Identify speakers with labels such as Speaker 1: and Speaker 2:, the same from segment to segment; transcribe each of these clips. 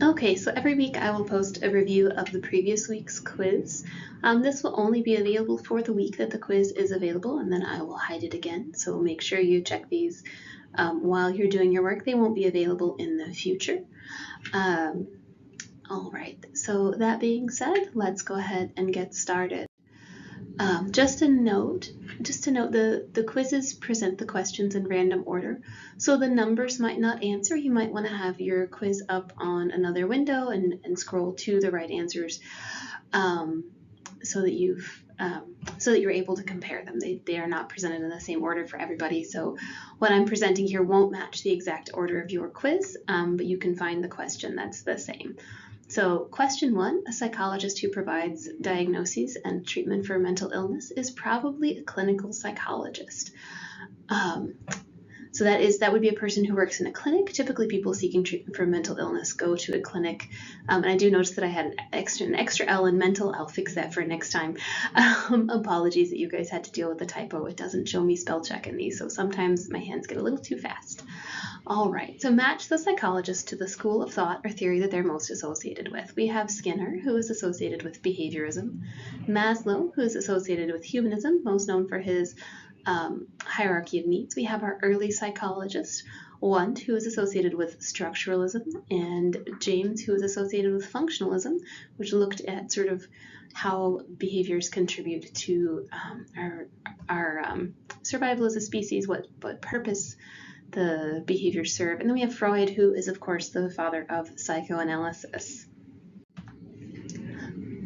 Speaker 1: Okay, so every week I will post a review of the previous week's quiz. This will only be available for the week that the quiz is available, and then I will hide it again. So make sure you check these while you're doing your work. They won't be available in the future. All right, so that being said, let's go ahead and get started. Just to note, the quizzes present the questions in random order, so the numbers might not answer. You might want to have your quiz up on another window and scroll to the right answers, so that you're able to compare them. They are not presented in the same order for everybody, so what I'm presenting here won't match the exact order of your quiz, but you can find the question that's the same. So question 1, a psychologist who provides diagnoses and treatment for mental illness is probably a clinical psychologist. So that would be a person who works in a clinic. Typically people seeking treatment for mental illness go to a clinic. And I do notice that I had an extra L in mental. I'll fix that for next time. Apologies that you guys had to deal with the typo. It doesn't show me spell check in these, so sometimes my hands get a little too fast. All right, so match the psychologist to the school of thought or theory that they're most associated with. We have Skinner, who is associated with behaviorism, Maslow, who is associated with humanism, most known for his hierarchy of needs. We have our early psychologist, Wundt, who is associated with structuralism, and James, who is associated with functionalism, which looked at sort of how behaviors contribute to our survival as a species, what purpose the behaviors serve. And then we have Freud, who is, of course, the father of psychoanalysis.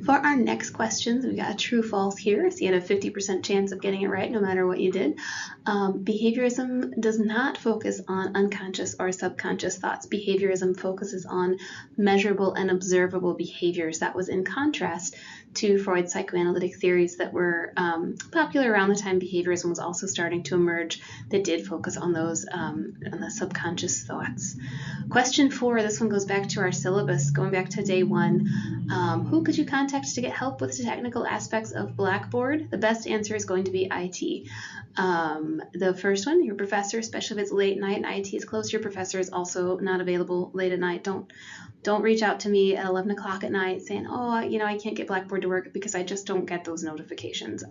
Speaker 1: For our next questions, we got a true-false here, so you had a 50% chance of getting it right no matter what you did. Behaviorism does not focus on unconscious or subconscious thoughts. Behaviorism focuses on measurable and observable behaviors. That was in contrast to Freud's psychoanalytic theories that were popular around the time behaviorism was also starting to emerge, that did focus on those on the subconscious thoughts. Question 4, this one goes back to our syllabus, going back to day 1. Who could you contact to get help with the technical aspects of Blackboard? The best answer is going to be IT. The first one, your professor, especially if it's late night and IT is closed, your professor is also not available late at night. Don't reach out to me at 11 o'clock at night saying, oh, I can't get Blackboard to work, because I just don't get those notifications.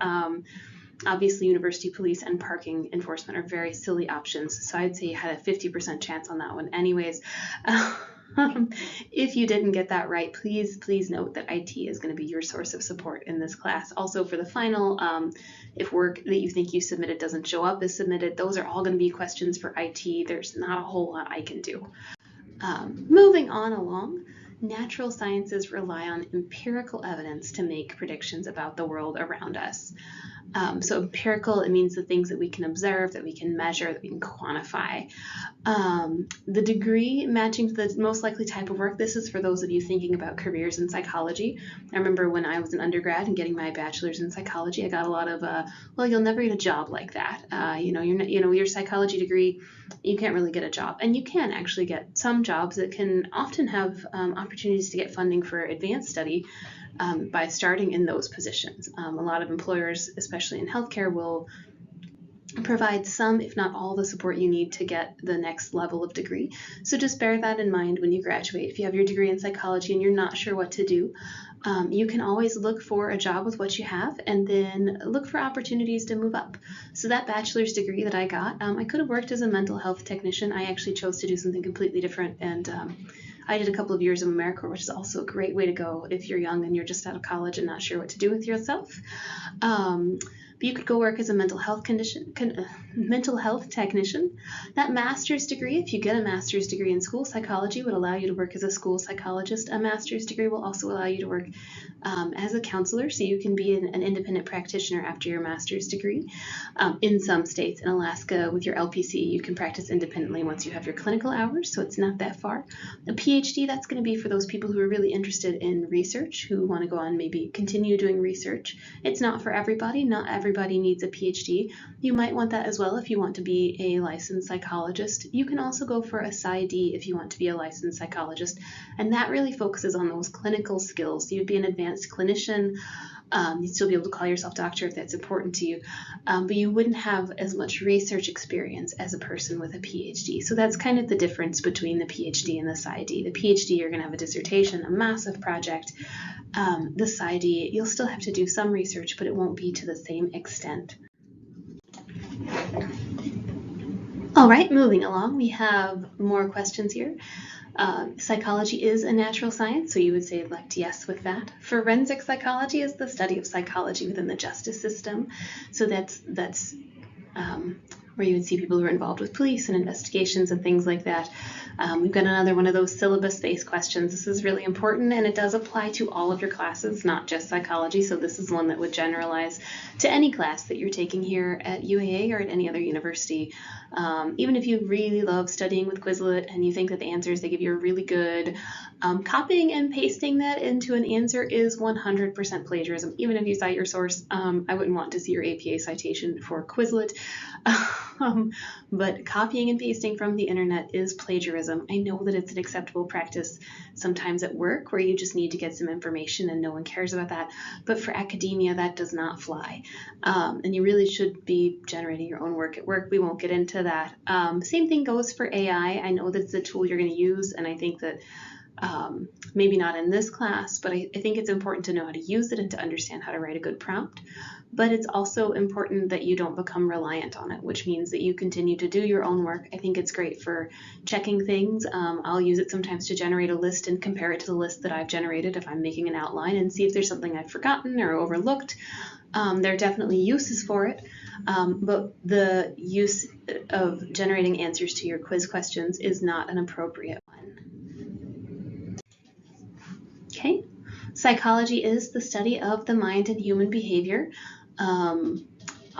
Speaker 1: Obviously, university police and parking enforcement are very silly options, so I'd say you had a 50% chance on that one anyways. If you didn't get that right, please note that IT is going to be your source of support in this class. Also for the final, if work that you think you submitted doesn't show up as submitted, those are all going to be questions for IT. There's not a whole lot I can do. Moving on along, natural sciences rely on empirical evidence to make predictions about the world around us. So empirical, it means the things that we can observe, that we can measure, that we can quantify. The degree matching to the most likely type of work, this is for those of you thinking about careers in psychology. I remember when I was an undergrad and getting my bachelor's in psychology, I got a lot of, well, you'll never get a job like that. Your psychology degree, you can't really get a job. And you can actually get some jobs that can often have opportunities to get funding for advanced study by starting in those positions. A lot of employers, especially in healthcare, will provide some, if not all, the support you need to get the next level of degree. So just bear that in mind when you graduate. If you have your degree in psychology and you're not sure what to do, you can always look for a job with what you have and then look for opportunities to move up. So that bachelor's degree that I got, I could have worked as a mental health technician. I actually chose to do something completely different, and I did a couple of years of AmeriCorps, which is also a great way to go if you're young and you're just out of college and not sure what to do with yourself. But you could go work as a mental health technician. That master's degree, if you get a master's degree in school psychology, would allow you to work as a school psychologist. A master's degree will also allow you to work as a counselor, so you can be an independent practitioner after your master's degree. In some states, in Alaska, with your LPC, you can practice independently once you have your clinical hours, so it's not that far. A PhD, that's going to be for those people who are really interested in research, who want to go on maybe continue doing research. It's not for everybody. Not everybody needs a PhD. You might want that as well if you want to be a licensed psychologist. You can also go for a PsyD if you want to be a licensed psychologist, and that really focuses on those clinical skills. You'd be an advanced clinician, You'd still be able to call yourself doctor if that's important to you, but you wouldn't have as much research experience as a person with a PhD. So that's kind of the difference between the PhD and the PsyD. The PhD, you're going to have a dissertation, a massive project. The PsyD, you'll still have to do some research, but it won't be to the same extent. All right, moving along, we have more questions here. Psychology is a natural science, so you would say elect yes with that. Forensic psychology is the study of psychology within the justice system. So that's where you would see people who are involved with police and investigations and things like that. We've got another one of those syllabus-based questions. This is really important, and it does apply to all of your classes, not just psychology. So this is one that would generalize to any class that you're taking here at UAA or at any other university. Even if you really love studying with Quizlet and you think that the answers they give you are really good, copying and pasting that into an answer is 100% plagiarism. Even if you cite your source, I wouldn't want to see your APA citation for Quizlet. But copying and pasting from the internet is plagiarism. I know that it's an acceptable practice sometimes at work where you just need to get some information and no one cares about that. But for academia, that does not fly. And you really should be generating your own work at work. We won't get into that. Same thing goes for AI. I know that it's a tool you're going to use, and I think that maybe not in this class, but I think it's important to know how to use it and to understand how to write a good prompt. But it's also important that you don't become reliant on it, which means that you continue to do your own work. I think it's great for checking things. I'll use it sometimes to generate a list and compare it to the list that I've generated if I'm making an outline and see if there's something I've forgotten or overlooked. There are definitely uses for it, but the use of generating answers to your quiz questions is not an appropriate one. Okay, psychology is the study of the mind and human behavior.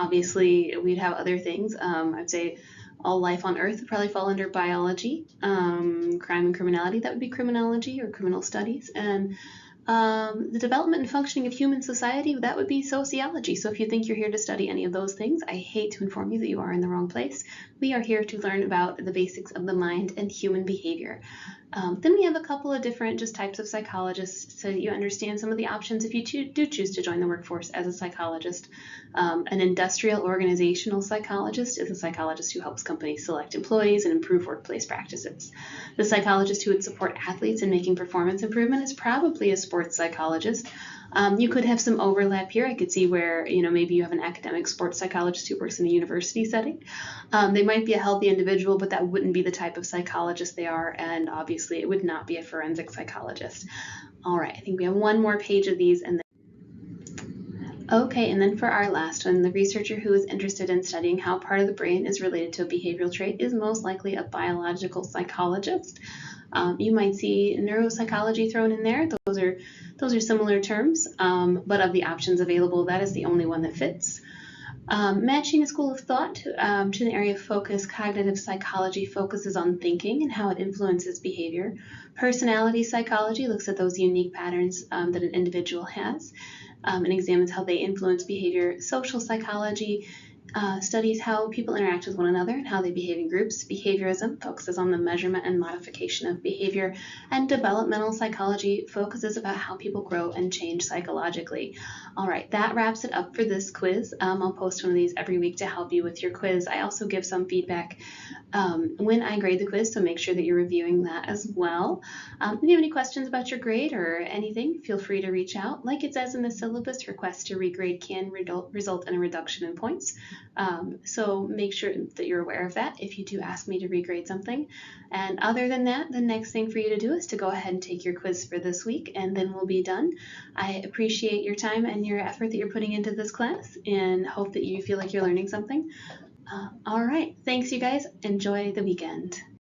Speaker 1: Obviously, we'd have other things. I'd say all life on Earth would probably fall under biology. Crime and criminality, that would be criminology or criminal studies. And the development and functioning of human society, that would be sociology. So if you think you're here to study any of those things, I hate to inform you that you are in the wrong place. We are here to learn about the basics of the mind and human behavior. Then we have a couple of different just types of psychologists so you understand some of the options if you do choose to join the workforce as a psychologist. An industrial organizational psychologist is a psychologist who helps companies select employees and improve workplace practices. The psychologist who would support athletes in making performance improvement is probably a sports psychologist. You could have some overlap here. I could see where, maybe you have an academic sports psychologist who works in a university setting. They might be a healthy individual, but that wouldn't be the type of psychologist they are, and obviously it would not be a forensic psychologist. All right, I think we have one more page of these, and okay, and then for our last one, the researcher who is interested in studying how part of the brain is related to a behavioral trait is most likely a biological psychologist. You might see neuropsychology thrown in there. Those are similar terms, but of the options available, that is the only one that fits. Matching a school of thought to an area of focus, cognitive psychology focuses on thinking and how it influences behavior. Personality psychology looks at those unique patterns that an individual has and examines how they influence behavior. Social psychology studies how people interact with one another and how they behave in groups. Behaviorism focuses on the measurement and modification of behavior, and developmental psychology focuses about how people grow and change psychologically. All right, that wraps it up for this quiz. I'll post one of these every week to help you with your quiz. I also give some feedback when I grade the quiz, so make sure that you're reviewing that as well. If you have any questions about your grade or anything, feel free to reach out. Like it says in the syllabus, requests to regrade can result in a reduction in points. So make sure that you're aware of that if you do ask me to regrade something. And other than that, the next thing for you to do is to go ahead and take your quiz for this week, and then we'll be done. I appreciate your time and your effort that you're putting into this class, and hope that you feel like you're learning something. All right, thanks you guys. Enjoy the weekend.